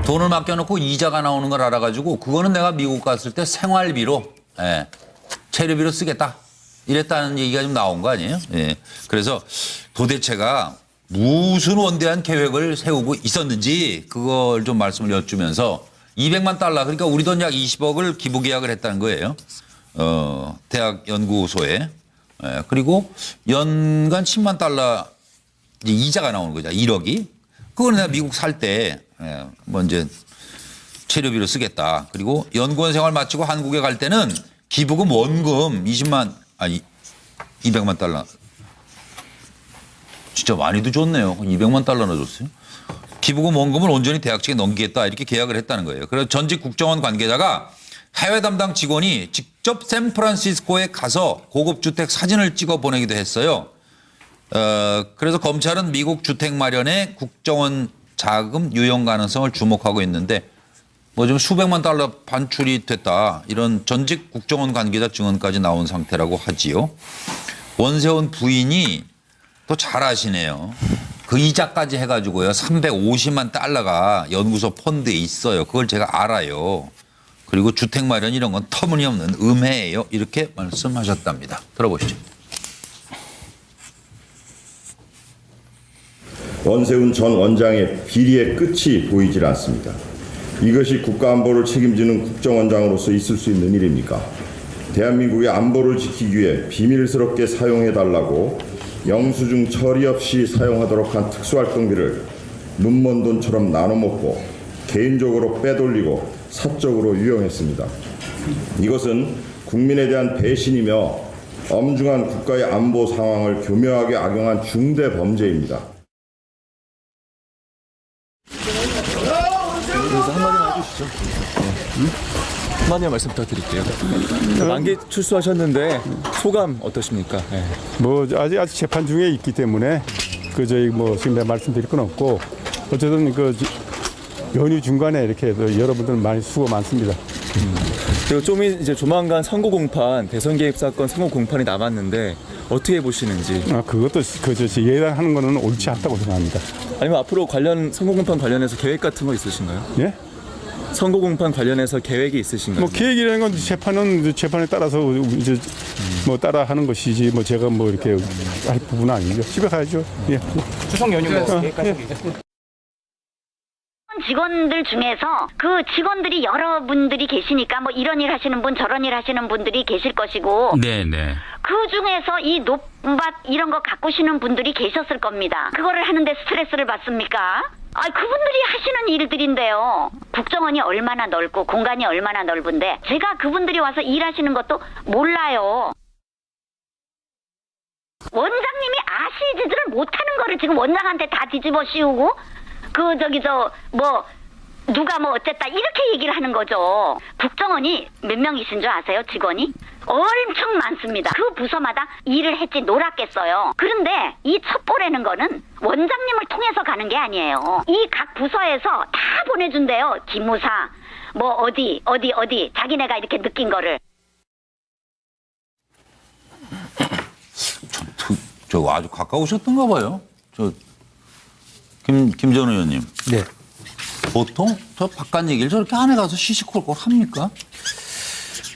돈을 맡겨놓고 이자가 나오는 걸 알아가지고 그거는 내가 미국 갔을 때 생활비로 체류비로 쓰겠다. 이랬다는 얘기가 좀 나온 거 아니에요? 예. 그래서 도대체가 무슨 원대한 계획을 세우고 있었는지 그걸 좀 말씀을 여쭈면서 200만 달러 그러니까 우리 돈 약 20억을 기부 계약을 했다는 거예요. 대학 연구소에. 그리고 연간 10만 달러 이자가 나오는 거죠. 1억이. 그거는 내가 미국 살 때 뭐 이제 체류비로 쓰겠다. 그리고 연구원 생활 마치고 한국에 갈 때는 기부금 원금 200만 달러. 진짜 많이도 줬네요. 200만 달러나 줬어요. 기부금 원금을 온전히 대학 측에 넘기겠다 이렇게 계약을 했다는 거예요. 그래서 전직 국정원 관계자가 해외 담당 직원이 직접 샌프란시스코에 가서 고급 주택 사진을 찍어 보내기도 했어요. 그래서 검찰은 미국 주택 마련에 국정원 자금 유용 가능성을 주목하고 있는데 뭐 좀 수백만 달러 반출이 됐다. 이런 전직 국정원 관계자 증언까지 나온 상태라고 하지요. 원세훈 부인이 또 잘 아시네요. 그 이자까지 해가지고요. 350만 달러가 연구소 펀드에 있어요. 그걸 제가 알아요. 그리고 주택 마련 이런 건 터무니없는 음해예요. 이렇게 말씀하셨답니다. 들어보시죠. 원세훈 전 원장의 비리의 끝이 보이질 않습니다. 이것이 국가안보를 책임지는 국정원장으로서 있을 수 있는 일입니까? 대한민국의 안보를 지키기 위해 비밀스럽게 사용해달라고 영수증 처리 없이 사용하도록 한 특수활동비를 눈먼 돈처럼 나눠먹고 개인적으로 빼돌리고 사적으로 유용했습니다. 이것은 국민에 대한 배신이며 엄중한 국가의 안보 상황을 교묘하게 악용한 중대 범죄입니다. 그래서 한마디만 해주시죠. 한마디만 말씀 부탁드릴게요. 만기 출소하셨는데 소감 어떠십니까? 네. 뭐 아직 재판 중에 있기 때문에 그 저희 뭐 지금 내가 말씀드릴 건 없고 어쨌든 그 연휴 중간에 이렇게 여러분들 많이 수고 많습니다. 그리고 좀 이제 조만간 선거 공판, 대선 개입 사건 선거 공판이 남았는데 어떻게 보시는지. 그것도 그 예단하는 거는 옳지 않다고 생각합니다. 아니면 앞으로 관련 선거 공판 관련해서 계획 같은 거 있으신가요? 예? 선거 공판 관련해서 계획이 있으신가요? 뭐 계획이라는 건 재판은 재판에 따라서 이제 뭐 따라 하는 것이지 뭐 제가 뭐 이렇게 할 부분은 아니죠. 집에 가야죠. 예. 추석 연휴 계획까지 직원들 중에서 그 직원들이 여러분들이 계시니까 뭐 이런 일 하시는 분 저런 일 하시는 분들이 계실 것이고 네네. 그 중에서 이 높밭 이런 거 가꾸시는 분들이 계셨을 겁니다. 그거를 하는데 스트레스를 받습니까? 그분들이 하시는 일들인데요. 국정원이 얼마나 넓고 공간이 얼마나 넓은데 제가 그분들이 와서 일하시는 것도 몰라요. 원장님이 아시지를 못하는 거를 지금 원장한테 다 뒤집어 씌우고 누가 뭐 어쨌다 이렇게 얘기를 하는 거죠. 국정원이 몇 명이신 줄 아세요? 직원이? 엄청 많습니다. 그 부서마다 일을 했지 놀았겠어요. 그런데 이 첩보라는 거는 원장님을 통해서 가는 게 아니에요. 이 각 부서에서 다 보내준대요. 기무사 뭐 어디 자기네가 이렇게 느낀 거를. 저 아주 가까우셨던가 봐요. 김전 의원님. 네. 보통 저 바깥 얘기를 저렇게 안에 가서 시시콜콜 합니까?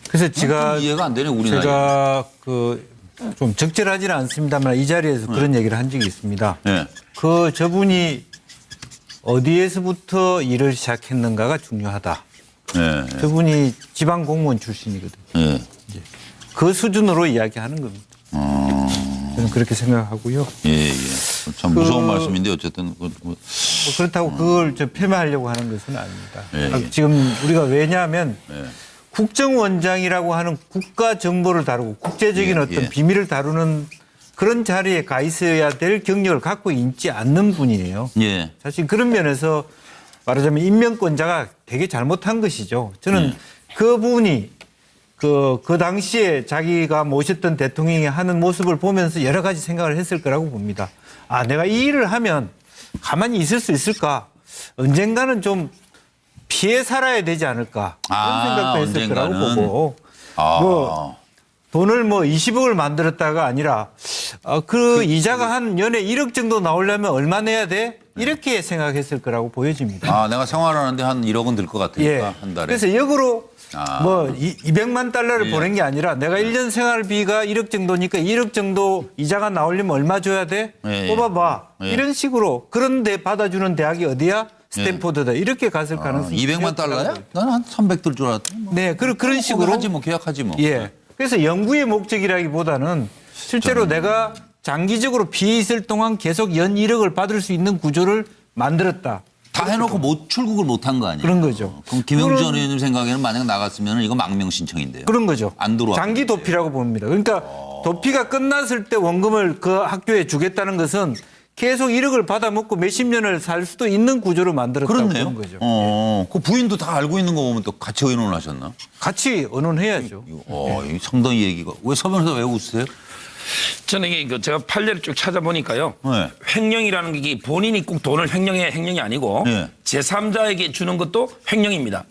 그래서 제가 이해가 안 되네 우리 나이. 제가 좀 적절하지는 않습니다만 이 자리에서 그런 얘기를 한 적이 있습니다. 네. 저분이 어디에서부터 일을 시작했는가가 중요하다. 네. 저분이 지방 공무원 출신이거든요. 네. 그 수준으로 이야기하는 겁니다. 저는 그렇게 생각하고요. 예. 참 무서운 말씀인데 어쨌든 그렇다고 그걸 폄하하려고 하는 것은 아닙니다. 예. 지금 우리가 왜냐하면 국정원장이라고 하는 국가 정보를 다루고 국제적인 어떤 비밀을 다루는 그런 자리에 가 있어야 될 경력을 갖고 있지 않는 분이에요. 예. 사실 그런 면에서 말하자면 임명권자가 되게 잘못한 것이죠. 저는 그 부분이 그 당시에 자기가 모셨던 대통령이 하는 모습을 보면서 여러 가지 생각을 했을 거라고 봅니다. 내가 이 일을 하면 가만히 있을 수 있을까? 언젠가는 좀 피해 살아야 되지 않을까? 그런 생각도 했을 거라고 보고. 돈을 뭐 20억을 만들었다가 아니라 그 이자가 한 연에 1억 정도 나오려면 얼마 내야 돼? 이렇게 생각했을 거라고 보여집니다. 아, 내가 생활하는데 한 1억은 들 것 같으니까 한 달에. 그래서 역으로 아. 뭐 200만 달러를 예. 보낸 게 아니라 내가 1년 생활비가 1억 정도니까 1억 정도 이자가 나오려면 얼마 줘야 돼? 예, 예. 뽑아봐. 예. 이런 식으로 그런데 받아주는 대학이 어디야? 스탠포드다. 이렇게 갔을 가능성이 200만 달러야? 나는 한 300 들 줄 알았더니. 네, 그런 식으로 하지 뭐 계약하지 뭐. 예. 그래서 연구의 목적이라기보다는 실제로 내가 장기적으로 빚이 있을 동안 계속 연 1억을 받을 수 있는 구조를 만들었다. 다 해놓고 못 출국을 못 한 거 아니에요? 그런 거죠. 그럼 김영주 전 의원님 생각에는 만약 나갔으면 이거 망명 신청인데요. 그런 거죠. 안 들어와. 장기 도피라고 봅니다. 그러니까 도피가 끝났을 때 원금을 그 학교에 주겠다는 것은 계속 1억을 받아먹고 몇십 년을 살 수도 있는 구조를 만들었다고 그렇네요. 보는 거죠. 그 부인도 다 알고 있는 거 보면 또 같이 의논을 하셨나? 같이 의논해야죠. 이거 상당히 얘기가. 왜 서변호사 왜 웃으세요? 저는 이게 제가 판례를 쭉 찾아보니까요. 네. 횡령이라는 게 이게 본인이 꼭 돈을 횡령해 횡령이 아니고 네. 제3자에게 주는 것도 횡령입니다.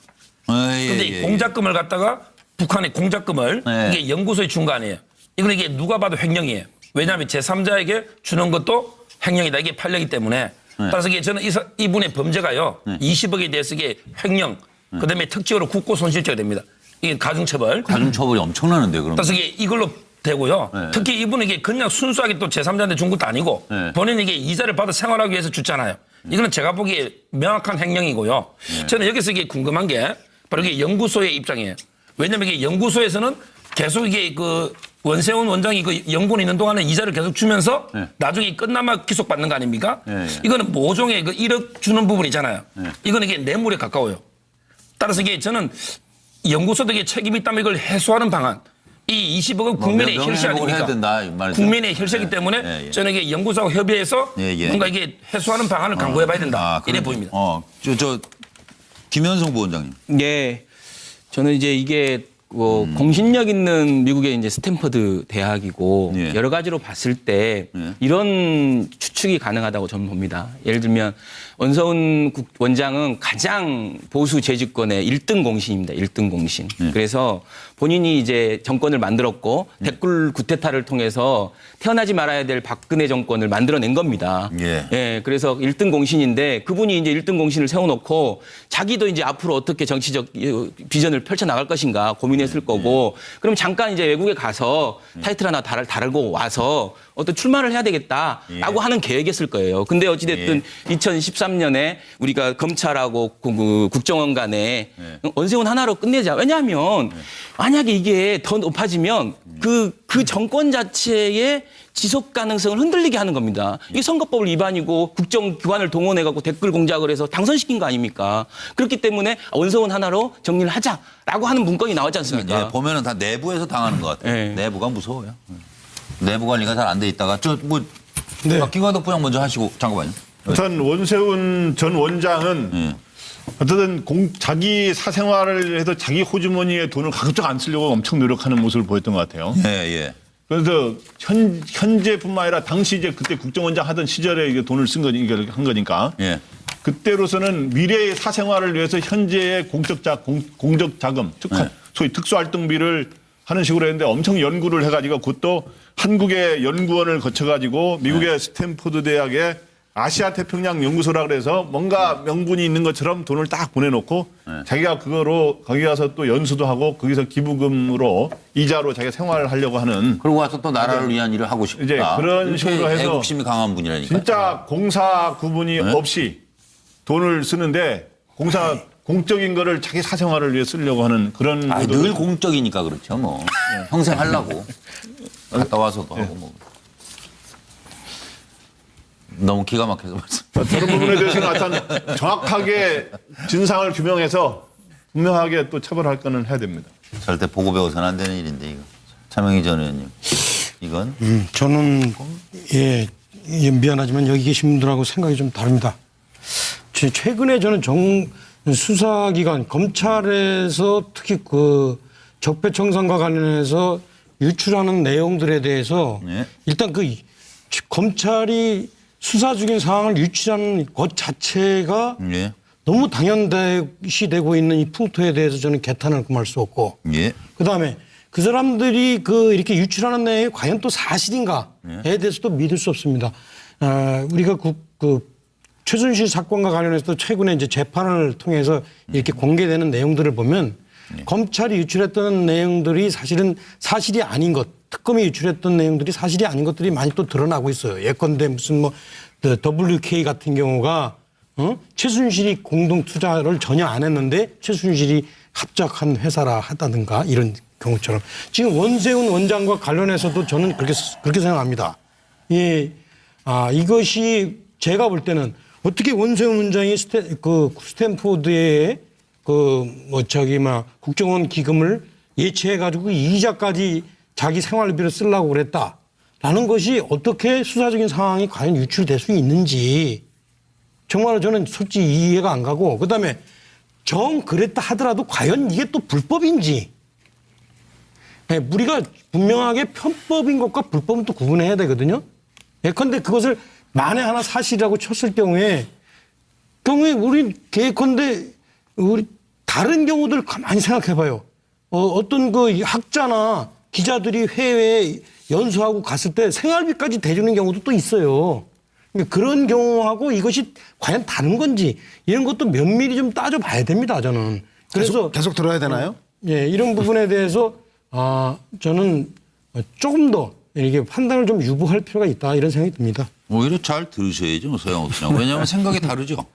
그런데 이 공작금을 갖다가 북한의 공작금을 네. 이게 연구소에 준 거 아니에요. 이건 이게 누가 봐도 횡령이에요. 왜냐하면 제3자에게 주는 것도 횡령이다. 이게 판례이기 때문에. 따라서 이게 저는 이분의 범죄가요. 20억에 대해서 이게 횡령, 그다음에 특징으로 국고 손실죄가 됩니다. 이게 가중처벌. 가중처벌이 엄청나는데 그럼. 따라서 이게 이걸로 되고요. 네. 특히 이분은 이게 그냥 순수하게 또 제3자한테 준 것도 아니고 네. 본인이 이게 이자를 받아 생활하기 위해서 줬잖아요. 이거는 제가 보기에 명확한 횡령이고요. 저는 여기서 이게 궁금한 게 바로 이게 연구소의 입장이에요. 왜냐하면 이게 연구소에서는 계속 이게 그 원세훈 원장이 그 연구원 있는 동안에 이자를 계속 주면서 네. 나중에 끝나면 기속받는 거 아닙니까? 네. 이거는 모종의 그 1억 주는 부분이잖아요. 이거는 이게 뇌물에 가까워요. 따라서 이게 저는 연구소도 이게 책임이 있다면 이걸 해소하는 방안. 이 20억은 국민의 혈세 명예회복을 아닙니까? 해야 된다, 이 말이죠. 국민의 혈세이기 네. 때문에 예, 예. 저는 이게 연구소하고 협의해서 예. 뭔가 이게 해소하는 방안을 강구해봐야 된다. 이래 보입니다. 김현성 부원장님. 예. 저는 이제 이게 공신력 있는 미국의 이제 스탠퍼드 대학이고 예. 여러 가지로 봤을 때 예. 이런 추측이 가능하다고 저는 봅니다. 예를 들면 원서훈 원장은 가장 보수 재주권의 1등 공신입니다. 1등 공신. 그래서 본인이 이제 정권을 만들었고 댓글 구테타를 통해서 태어나지 말아야 될 박근혜 정권을 만들어낸 겁니다. 예. 그래서 1등 공신인데 그분이 이제 1등 공신을 세워놓고 자기도 이제 앞으로 어떻게 정치적 비전을 펼쳐나갈 것인가 고민했을 거고 그럼 잠깐 이제 외국에 가서 타이틀 하나 달고 와서 어떤 출마를 해야 되겠다라고 하는 계획이었을 거예요. 근데 어찌됐든 2013년에 우리가 검찰하고 국정원 간에 원세훈 하나로 끝내자. 왜냐하면 만약에 이게 더 높아지면 그 정권 자체의 지속 가능성을 흔들리게 하는 겁니다. 이게 선거법을 위반이고 국정기관을 동원해갖고 댓글 공작을 해서 당선시킨 거 아닙니까? 그렇기 때문에 원서훈 하나로 정리를 하자라고 하는 문건이 나왔지 않습니까? 예, 보면은 다 내부에서 당하는 것 같아요. 네. 내부가 무서워요. 내부 관리가 잘 안 돼 있다가 네. 김관덕 부장 먼저 하시고 잠깐만요. 우선 원세훈 전 원장은 어쨌든 자기 사생활을 해서 자기 호주머니에 돈을 가급적 안 쓰려고 엄청 노력하는 모습을 보였던 것 같아요. 예. 그래서 현재뿐만 아니라 당시 이제 그때 국정원장 하던 시절에 이게 돈을 한 거니까 예. 그때로서는 미래의 사생활을 위해서 현재의 공적 자금, 소위 특수활동비를 하는 식으로 했는데 엄청 연구를 해가지고 그것도 한국의 연구원을 거쳐가지고 미국의 스탠포드 대학의 아시아 태평양 연구소라 그래서 뭔가 명분이 있는 것처럼 돈을 딱 보내놓고 자기가 그거로 거기 가서 또 연수도 하고 거기서 기부금으로 이자로 자기가 생활을 하려고 하는 그러고 와서 또 나라를 위한 일을 하고 싶다. 이제 그런 이렇게 식으로 해서 애국심이 강한 분이라니까. 진짜 공사 구분이 없이 돈을 쓰는데 공적인 거를 자기 사생활을 위해 쓰려고 하는 그런 늘 공적이니까 그렇죠. 뭐 평생 하려고 갔다 와서도 하고 뭐. 너무 기가 막혀서 말씀. 그런 부분에 대해서는 하여튼 정확하게 진상을 규명해서 분명하게 또 처벌할 거는 해야 됩니다. 절대 보고 배워서는 안 되는 일인데 이거. 차명희 전 의원님. 이건 저는 미안하지만 여기 계신 분들하고 생각이 좀 다릅니다. 최근에 저는 수사기관 검찰에서 특히 그 적폐청산과 관련해서 유출하는 내용들에 대해서 일단 그 검찰이 수사 중인 상황을 유출하는 것 자체가 너무 당연시되고 있는 이 풍토에 대해서 저는 개탄을 금할 수 없고 그다음에 그 사람들이 이렇게 유출하는 내용이 과연 또 사실인가에 대해서도 믿을 수 없습니다. 우리가 최순실 사건과 관련해서도 최근에 이제 재판을 통해서 이렇게 공개되는 내용들을 보면 검찰이 유출했던 내용들이 사실은 사실이 아닌 것, 특검이 유출했던 내용들이 사실이 아닌 것들이 많이 또 드러나고 있어요. 예컨대 무슨 WK 같은 경우가 최순실이 공동 투자를 전혀 안 했는데 최순실이 합작한 회사라 하다든가 이런 경우처럼 지금 원세훈 원장과 관련해서도 저는 그렇게 생각합니다. 예, 이것이 제가 볼 때는 어떻게 원세훈 원장이 스탠포드의 국정원 기금을 예치해가지고 이자까지 자기 생활비로 쓰려고 그랬다라는 것이 어떻게 수사적인 상황이 과연 유출될 수 있는지 정말로 저는 솔직히 이해가 안 가고 그다음에 그랬다 하더라도 과연 이게 또 불법인지 우리가 분명하게 편법인 것과 불법은 또 구분해야 되거든요. 예컨대 그것을 만에 하나 사실이라고 쳤을 경우에 우리 예컨대 우리 다른 경우들 가만히 생각해봐요. 어떤 학자나 기자들이 해외에 연수하고 갔을 때 생활비까지 대주는 경우도 또 있어요. 그런 경우하고 이것이 과연 다른 건지 이런 것도 면밀히 좀 따져봐야 됩니다. 저는. 그래서 계속 들어야 되나요? 예, 이런 부분에 대해서 저는 조금 더 이게 판단을 좀 유보할 필요가 있다 이런 생각이 듭니다. 오히려 잘 들으셔야죠, 소양없으냐고. 왜냐하면 생각이 다르죠.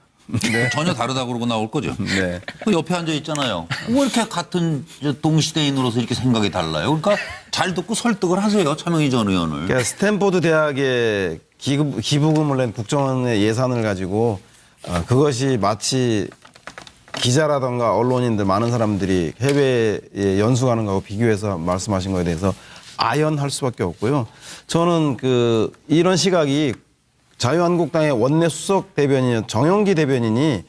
전혀 다르다고 그러고 나올 거죠. 네. 그 옆에 앉아 있잖아요. 왜 이렇게 같은 동시대인으로서 이렇게 생각이 달라요? 그러니까 잘 듣고 설득을 하세요, 차명희 전 의원을. 그러니까 스탠포드 대학에 기부금을 낸 국정원의 예산을 가지고 그것이 마치 기자라던가 언론인들 많은 사람들이 해외에 연수 가는 거하고 비교해서 말씀하신 거에 대해서 아연할 수밖에 없고요. 저는 이런 시각이 자유한국당의 원내 수석 대변인 정영기 대변인이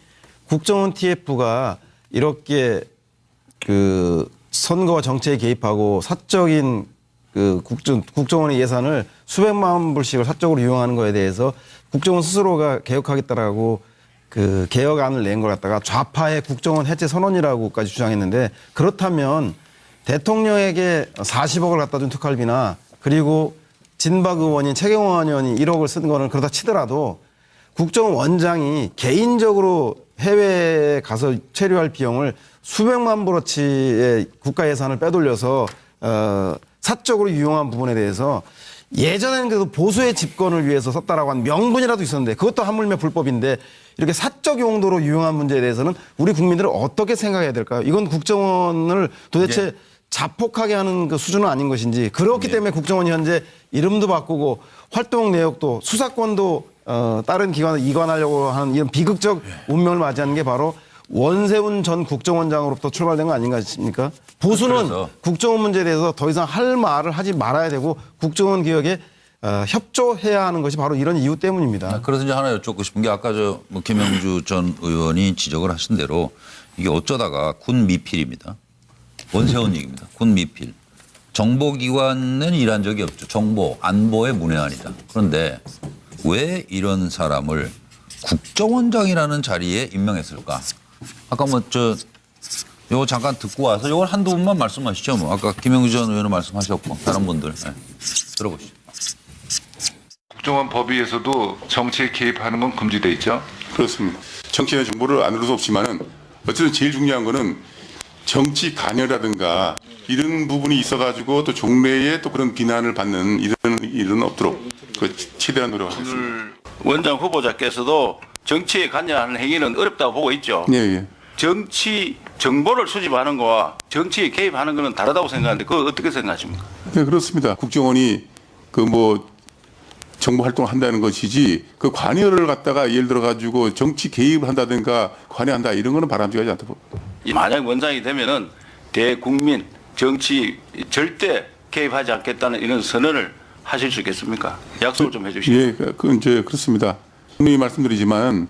국정원 TF가 이렇게 선거와 정치에 개입하고 사적인 국정원의 예산을 수백만 불씩을 사적으로 이용하는 거에 대해서 국정원 스스로가 개혁하겠다라고 개혁안을 낸 걸 갖다가 좌파의 국정원 해체 선언이라고까지 주장했는데 그렇다면 대통령에게 40억을 갖다 준 특활비나 그리고 진박 의원인 최경환 의원이 1억을 쓴 거는 그러다 치더라도 국정원 원장이 개인적으로 해외에 가서 체류할 비용을 수백만 불어치의 국가 예산을 빼돌려서 사적으로 유용한 부분에 대해서 예전에는 그래도 보수의 집권을 위해서 썼다라고 한 명분이라도 있었는데 그것도 하물며 불법인데 이렇게 사적 용도로 유용한 문제에 대해서는 우리 국민들은 어떻게 생각해야 될까요? 이건 국정원을 도대체 자폭하게 하는 수준은 아닌 것인지 그렇기 때문에 국정원이 현재 이름도 바꾸고 활동 내역도 수사권도 다른 기관에 이관하려고 하는 이런 비극적 운명을 맞이하는 게 바로 원세훈 전 국정원장으로부터 출발된 거 아닌가 보수는 국정원 문제에 대해서 더 이상 할 말을 하지 말아야 되고 국정원 개혁에 협조해야 하는 것이 바로 이런 이유 때문입니다. 그래서 이제 하나 여쭙고 싶은 게 아까 김영주 전 의원이 지적을 하신 대로 이게 어쩌다가 군 미필입니다. 원세훈 얘기입니다. 군 미필. 정보기관은 일한 적이 없죠. 정보, 안보의 문외한이다. 그런데 왜 이런 사람을 국정원장이라는 자리에 임명했을까? 아까 요거 잠깐 듣고 와서 요걸 한두 분만 말씀하시죠. 아까 김영주 전 의원은 말씀하셨고 다른 분들 들어보시죠. 국정원 법위에서도 정치에 개입하는 건 금지돼 있죠? 그렇습니다. 정치의 정보를 안 얻을 수 없지만은 어쨌든 제일 중요한 거는 정치 관여라든가 이런 부분이 있어가지고 또 종래에 또 그런 비난을 받는 이런 일은 없도록 최대한 노력하겠습니다. 원장 후보자께서도 정치에 관여하는 행위는 어렵다고 보고 있죠. 예. 정치 정보를 수집하는 거와 정치에 개입하는 거는 다르다고 생각하는데 그거 어떻게 생각하십니까? 네, 그렇습니다. 국정원이 정보 활동을 한다는 것이지 관여를 갖다가 예를 들어 가지고 정치 개입을 한다든가 관여한다 이런 거는 바람직하지 않다. 만약 원장이 되면은 대국민 정치 절대 개입하지 않겠다는 이런 선언을 하실 수 있겠습니까? 약속을 좀 해주시죠. 예, 이제 그렇습니다. 분명히 말씀드리지만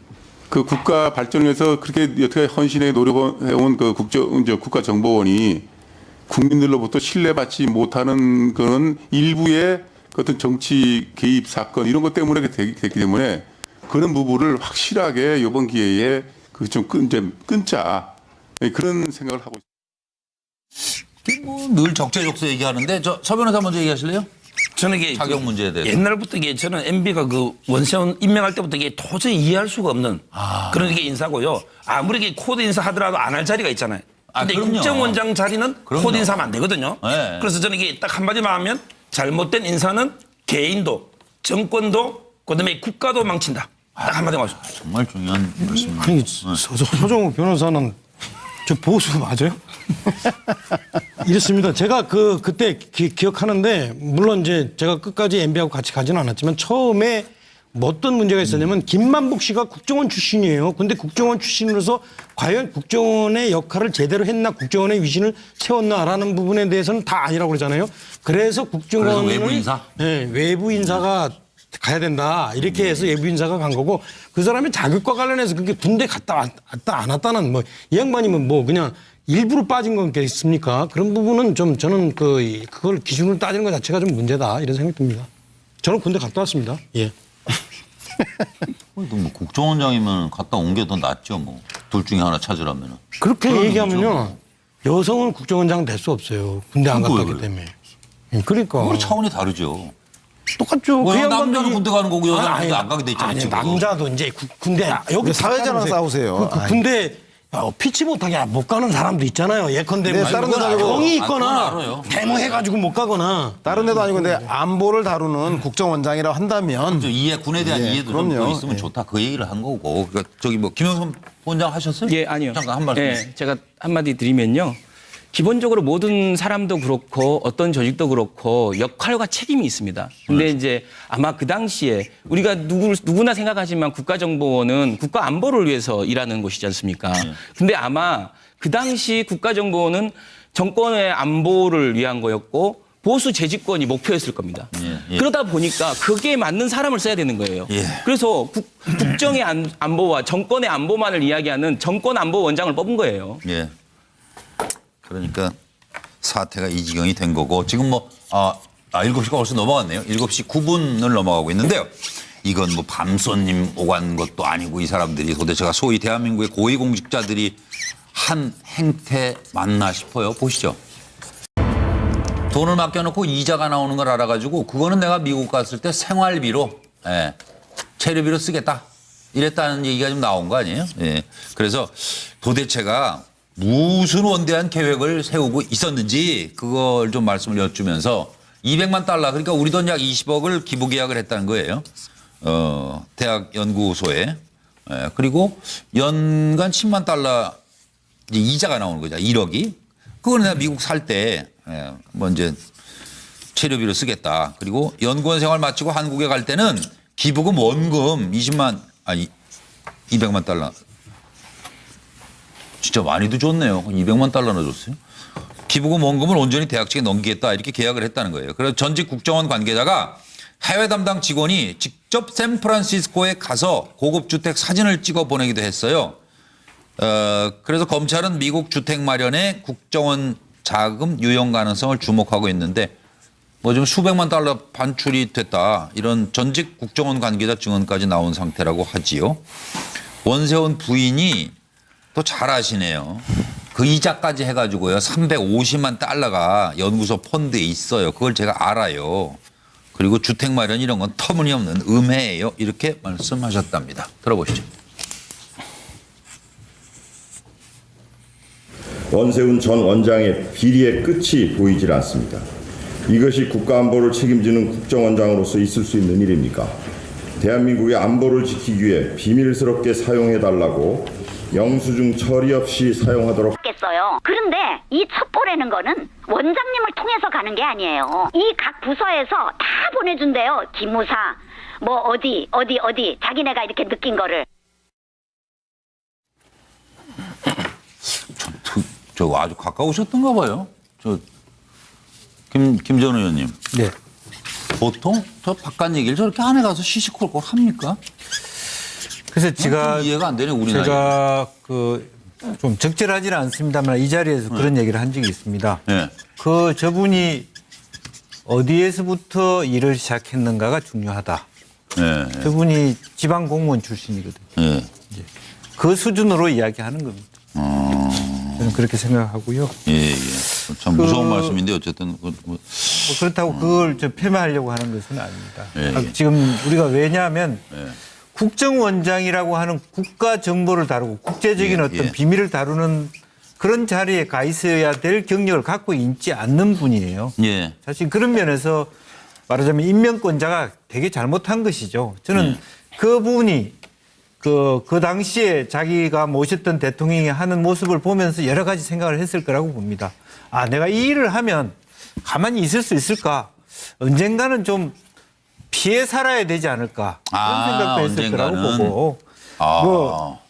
국가 발전을 위해서 그렇게 여태까지 헌신에 노력해온 국가정보원이 국민들로부터 신뢰받지 못하는 그런 일부의 어떤 정치 개입 사건 이런 것 때문에 됐기 때문에 그런 부분을 확실하게 이번 기회에 좀 끊자 그런 생각을 하고 있습니다. 늘 적재적소 얘기하는데 서 변호사 먼저 얘기하실래요? 저는 이게 자격 문제에 대해서. 옛날부터 이게 저는 MB가 그 원세훈 임명할 때부터 이게 도저히 이해할 수가 없는 그런 게 인사고요. 아무리 이게 코드 인사 하더라도 안 할 자리가 있잖아요. 근데 그럼요. 국정원장 자리는 그럼요. 코드 인사하면 안 되거든요. 네. 그래서 저는 이게 딱 한마디만 하면 잘못된 인사는 개인도 정권도 그다음에 국가도 망친다. 딱 한마디만 하죠. 정말 중요한 말씀입니다. 아니, 서정우 변호사는 저 보수 맞아요? 이렇습니다. 제가 그때 기억하는데 물론 이제 제가 끝까지 MB하고 같이 가지는 않았지만 처음에 뭐 어떤 문제가 있었냐면 김만복 씨가 국정원 출신이에요. 근데 국정원 출신으로서 과연 국정원의 역할을 제대로 했나, 국정원의 위신을 세웠나라는 부분에 대해서는 다 아니라고 그러잖아요. 그래서 국정원은 외부 인사? 네, 외부 인사가 가야 된다. 이렇게 해서 외부 인사가 간 거고 그 사람의 자격과 관련해서 그게 군대 갔다 왔다 안 왔다는 뭐 이 양반이면 뭐 그냥 일부러 빠진 거겠습니까? 그런 부분은 좀 저는 그걸 기준으로 따지는 것 자체가 좀 문제다 이런 생각이 듭니다. 저는 군대 갔다 왔습니다. 예. 뭐 국정원장이면 갔다 온 게 더 낫죠. 뭐 둘 중에 하나 찾으라면. 그렇게 얘기하면요. 여성은 국정원장 될 수 없어요. 군대 안 갔다 왔기 때문에. 그러니까. 그건 차원이 다르죠. 똑같죠. 왜 그 남자는 양반들이- 군대 가는 거고 여자는 아니, 군대 안 가게 돼 있잖아요. 아니, 지금. 남자도 이제 군대 여기 사회자랑 싸우세요. 군대 피치 못하게 못 가는 사람도 있잖아요. 예컨대 네, 다른 데도 아니고 병이 그건 있거나 알아요. 데모해가지고 못 가거나. 다른 데도 아니고 근데 안보를 다루는 국정원장이라고 한다면 이해 군에 대한 예, 이해도 좀 그럼요. 더 있으면 좋다. 그 얘기를 한 거고. 그러니까 저기 뭐 김영선 본장 하셨어요? 예, 아니요. 잠깐 한 말씀. 예, 제가 한마디 드리면요. 기본적으로 모든 사람도 그렇고 어떤 조직도 그렇고 역할과 책임이 있습니다. 근데 이제 아마 그 당시에 우리가 누구나 생각하지만 국가정보원은 국가 안보를 위해서 일하는 곳이지 않습니까? 근데 아마 그 당시 국가정보원은 정권의 안보를 위한 거였고 보수 재집권이 목표였을 겁니다. 그러다 보니까 거기에 맞는 사람을 써야 되는 거예요. 그래서 국정의 안보와 정권의 안보만을 이야기하는 정권안보원장을 뽑은 거예요. 예. 그러니까 사태가 이 지경이 된 거고 지금 뭐 7시가 벌써 넘어갔네요. 7시 9분을 넘어가고 있는데요. 이건 뭐 밤손님 오간 것도 아니고 이 사람들이 도대체가 소위 대한민국의 고위공직자들이 한 행태 맞나 싶어요. 보시죠. 돈을 맡겨놓고 이자가 나오는 걸 알아가지고 그거는 내가 미국 갔을 때 생활비로 체류비로 쓰겠다. 이랬다는 얘기가 좀 나온 거 아니에요? 예. 그래서 도대체가 무슨 원대한 계획을 세우고 있었는지 그걸 좀 말씀을 여쭈면서 200만 달러 그러니까 우리 돈 약 20억을 기부 계약을 했다는 거예요. 대학 연구소에. 그리고 연간 10만 달러 이자가 나오는 거죠. 1억이. 그거는 내가 미국 살 때 뭐 이제 체류비로 쓰겠다. 그리고 연구원 생활 마치고 한국에 갈 때는 기부금 원금 200만 달러. 진짜 많이도 줬네요. 200만 달러나 줬어요. 기부금 원금을 온전히 대학 측에 넘기겠다 이렇게 계약을 했다는 거예요. 그래서 전직 국정원 관계자가 해외 담당 직원이 직접 샌프란시스코에 가서 고급 주택 사진을 찍어 보내기도 했어요. 그래서 검찰은 미국 주택 마련에 국정원 자금 유용 가능성을 주목하고 있는데 뭐 좀 수백만 달러 반출이 됐다. 이런 전직 국정원 관계자 증언까지 나온 상태라고 하지요. 원세훈 부인이 또 잘 아시네요. 그 이자까지 해가지고요. 350만 달러가 연구소 펀드에 있어요. 그걸 제가 알아요. 그리고 주택 마련 이런 건 터무니없는 음해예요. 이렇게 말씀하셨답니다. 들어보시죠. 원세훈 전 원장의 비리의 끝이 보이질 않습니다. 이것이 국가안보를 책임지는 국정원장으로서 있을 수 있는 일입니까? 대한민국의 안보를 지키기 위해 비밀스럽게 사용해달라고 영수증 처리 없이 사용하도록 겠어요. 그런데 이 첩보라는 거는 원장님을 통해서 가는 게 아니에요. 이 각 부서에서 다 보내준대요. 기무사 뭐 어디 자기네가 이렇게 느낀 거를. 저 아주 가까우셨던가 봐요. 김전 의원님. 네. 보통 저 바깥 얘기를 저렇게 안에 가서 시시콜콜 합니까? 그래서 제가 이해가 안 되네 우리 제가 좀 적절하지는 않습니다만 이 자리에서 그런 얘기를 한 적이 있습니다. 네. 저분이 어디에서부터 일을 시작했는가가 중요하다. 네. 저분이 지방 공무원 출신이거든요. 네. 그 수준으로 이야기하는 겁니다. 저는 그렇게 생각하고요. 예. 참 무서운 말씀인데 어쨌든 뭐 그렇다고 그걸 좀 폄하하려고 하는 것은 아닙니다. 예. 지금 우리가 왜냐하면 국정원장이라고 하는 국가 정보를 다루고 국제적인 어떤 비밀을 다루는 그런 자리에 가 있어야 될 경력을 갖고 있지 않는 분이에요. 예. 사실 그런 면에서 말하자면 임명권자가 되게 잘못한 것이죠. 저는 그 부분이 그 당시에 자기가 모셨던 대통령이 하는 모습을 보면서 여러 가지 생각을 했을 거라고 봅니다. 아, 내가 이 일을 하면 가만히 있을 수 있을까? 언젠가는 좀 피해 살아야 되지 않을까? 그런 생각도 했을 거라고 보고. 뭐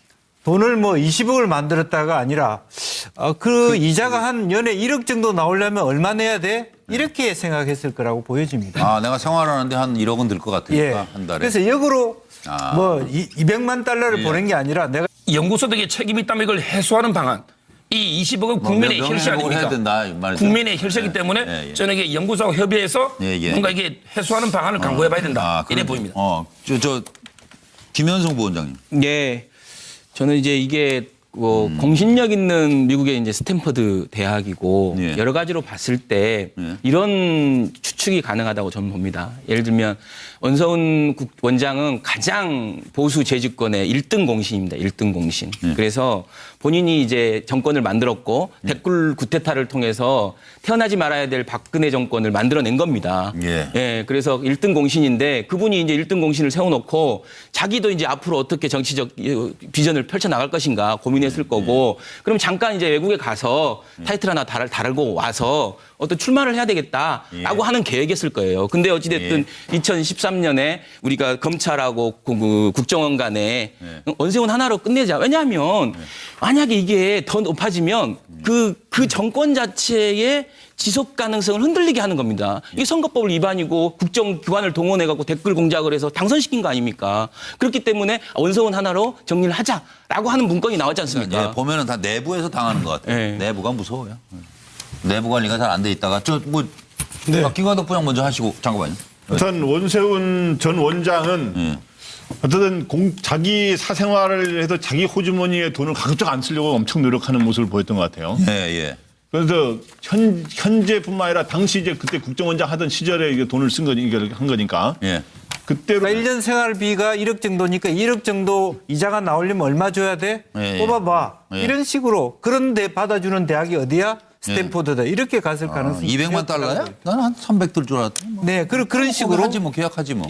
돈을 뭐 20억을 만들었다가 아니라 그 이자가 한 연에 1억 정도 나오려면 얼마 내야 돼? 이렇게 생각했을 거라고 보여집니다. 내가 생활하는데 한 1억은 들 것 같으니까 한 달에. 그래서 역으로 뭐 200만 달러를 보낸 게 아니라 내가 연구소득에 책임이 있다면 이걸 해소하는 방안. 이 20억은 국민의 혈세 아닙니까? 국민의 혈세이기 때문에 저는 이게 연구소하고 협의해서 뭔가 이게 해소하는 방안을 강구해봐야 된다. 이래 보입니다. 김현성 부원장님. 예. 저는 이제 이게 공신력 있는 미국의 이제 스탠퍼드 대학이고 여러 가지로 봤을 때 이런 추측이 가능하다고 저는 봅니다. 예를 들면 원서훈 원장은 가장 보수 재집권의 1등 공신입니다. 1등 공신. 그래서 본인이 이제 정권을 만들었고 댓글 구테타를 통해서 태어나지 말아야 될 박근혜 정권을 만들어낸 겁니다. 예, 그래서 1등 공신인데 그분이 이제 1등 공신을 세워놓고 자기도 이제 앞으로 어떻게 정치적 비전을 펼쳐 나갈 것인가 고민했을 거고 그럼 잠깐 이제 외국에 가서 타이틀 하나 달고 와서 어떤 출마를 해야 되겠다라고 하는 계획이었을 거예요. 근데 어찌됐든 2013년에 우리가 검찰하고 국정원 간에 원세훈 하나로 끝내자. 왜냐하면 만약에 이게 더 높아지면 그 정권 자체의 지속 가능성을 흔들리게 하는 겁니다. 이게 선거법을 위반이고 국정기관을 동원해갖고 댓글 공작을 해서 당선시킨 거 아닙니까? 그렇기 때문에 원서훈 하나로 정리를 하자라고 하는 문건이 나왔지 않습니까? 보면은 다 내부에서 당하는 것 같아요. 내부가 무서워요. 내부 관리가 잘 안 돼 있다가 김관덕 부장 먼저 하시고 잠깐만요. 우선 원세훈 전 원장은 어쨌든 자기 사생활을 해서 자기 호주머니에 돈을 가급적 안 쓰려고 엄청 노력하는 모습을 보였던 것 같아요. 그래서 현재뿐만 아니라 당시 이제 그때 국정원장 하던 시절에 이게 돈을 한 거니까. 그때로 1년 생활비가 1억 정도니까 1억 정도 이자가 나오려면 얼마 줘야 돼? 뽑아봐. 이런 식으로. 그런데 받아주는 대학이 어디야? 스탠포드다. 이렇게 갔을 가능성이 200만 달러야? 나는 한 300 들 줄 알았다. 네, 그런 식으로 하지 뭐 계약하지 뭐.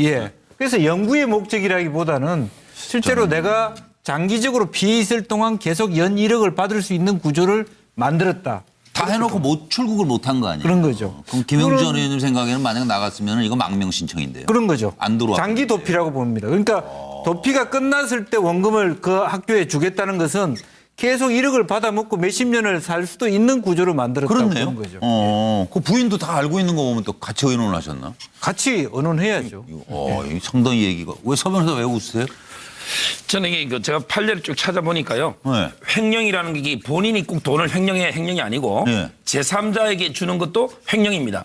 그래서 연구의 목적이라기보다는 실제로 내가 장기적으로 피해 있을 동안 계속 연 1억을 받을 수 있는 구조를 만들었다. 다 해놓고 출국을 못한 거 아니에요? 그런 거죠. 그럼 김영주 전 의원님 생각에는 만약 나갔으면 이거 망명 신청인데요. 그런 거죠. 안 들어와. 장기 도피라고 봅니다. 그러니까 도피가 끝났을 때 원금을 그 학교에 주겠다는 것은 계속 1억을 받아먹고 몇십 년을 살 수도 있는 구조를 만들었다고 보는 거죠. 그 부인도 다 알고 있는 거 보면 또 같이 의논을 하셨나? 같이 의논해야죠. 이 상당히 얘기가. 왜 서 변호사 왜 웃으세요? 저는 이게 제가 판례를 쭉 찾아보니까요. 횡령이라는 게 본인이 꼭 돈을 횡령이 아니고 제3자에게 주는 것도 횡령입니다.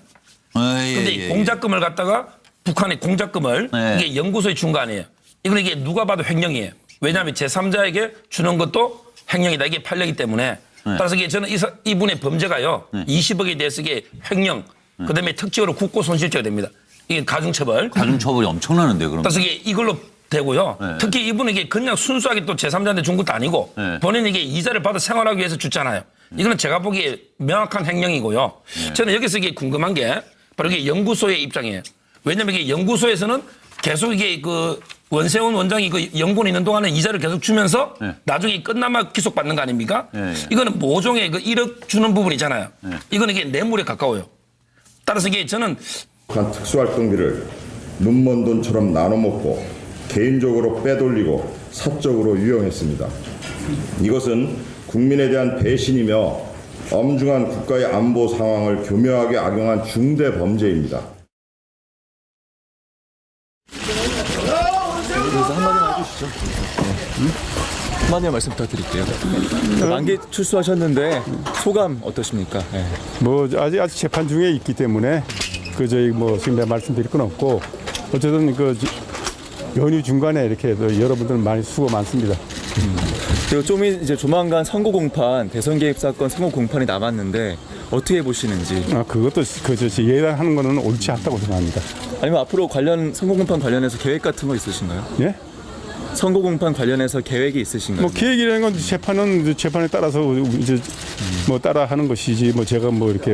그런데 공작금을 갖다가 북한의 공작금을 이게 연구소에 준 거 아니에요. 이게 누가 봐도 횡령이에요. 왜냐하면 제3자에게 주는 것도 횡령이다. 이게 판례이기 때문에. 따라서 이게 저는 이분의 범죄가요. 20억에 대해서 이게 횡령, 그다음에 특징으로 국고 손실죄가 됩니다. 이게 가중처벌. 가중처벌이 엄청나는데요. 그럼. 따라서 이게 이걸로 되고요. 특히 이분은 이게 그냥 순수하게 또 제3자한테 준 것도 아니고 본인이 이게 이자를 받아 생활하기 위해서 줬잖아요. 이거는 제가 보기에 명확한 횡령이고요. 저는 여기서 이게 궁금한 게 바로 이게 연구소의 입장이에요. 왜냐하면 이게 연구소에서는 계속 이게 원세훈 원장이 연구원 있는 동안에 이자를 계속 주면서 나중에 끝나면 기속받는 거 아닙니까? 이거는 모종의 1억 주는 부분이잖아요. 이거는 이게 뇌물에 가까워요. 따라서 이게 저는 특수활동비를 눈먼 돈처럼 나눠먹고 개인적으로 빼돌리고 사적으로 유용했습니다. 이것은 국민에 대한 배신이며 엄중한 국가의 안보 상황을 교묘하게 악용한 중대 범죄입니다. 그래서 한마디만 해주시죠. 한마디만 말씀 부탁드릴게요. 만기 출소하셨는데 소감 어떠십니까? 뭐 아직 재판 중에 있기 때문에 지금 내가 말씀드릴 건 없고 어쨌든 연휴 중간에 이렇게 여러분들 많이 수고 많습니다. 그리고 이제 조만간 선거 공판, 대선 개입 사건 선거 공판이 남았는데 어떻게 보시는지. 그것도 예단하는 거는 옳지 않다고 생각합니다. 아니면 앞으로 선거 공판 관련해서 계획 같은 거 있으신가요? 예? 선거 공판 관련해서 계획이 있으신가요? 뭐 계획이라는 건 재판에 따라서 이제 뭐 따라 하는 것이지 뭐 제가 뭐 이렇게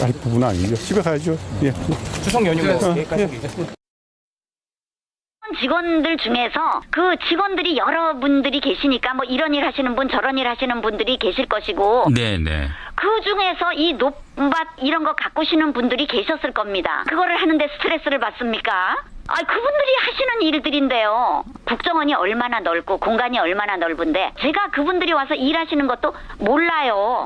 할 부분은 아니죠. 집에 가야죠. 예. 추석 연휴 계획까지. 직원들 중에서 그 직원들이 여러분들이 계시니까 뭐 이런 일 하시는 분 저런 일 하시는 분들이 계실 것이고 네네. 그 중에서 이 높밭 이런 거 가꾸시는 분들이 계셨을 겁니다. 그거를 하는데 스트레스를 받습니까? 그분들이 하시는 일들인데요. 국정원이 얼마나 넓고 공간이 얼마나 넓은데 제가 그분들이 와서 일하시는 것도 몰라요.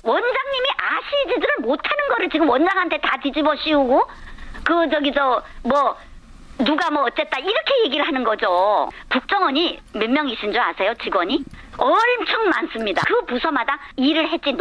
원장님이 아시지를 못하는 거를 지금 원장한테 다 뒤집어 씌우고 누가 뭐 어쨌다 이렇게 얘기를 하는 거죠. 국정원이 몇 명이신 줄 아세요? 직원이? 엄청 많습니다. 그 부서마다 일을 했지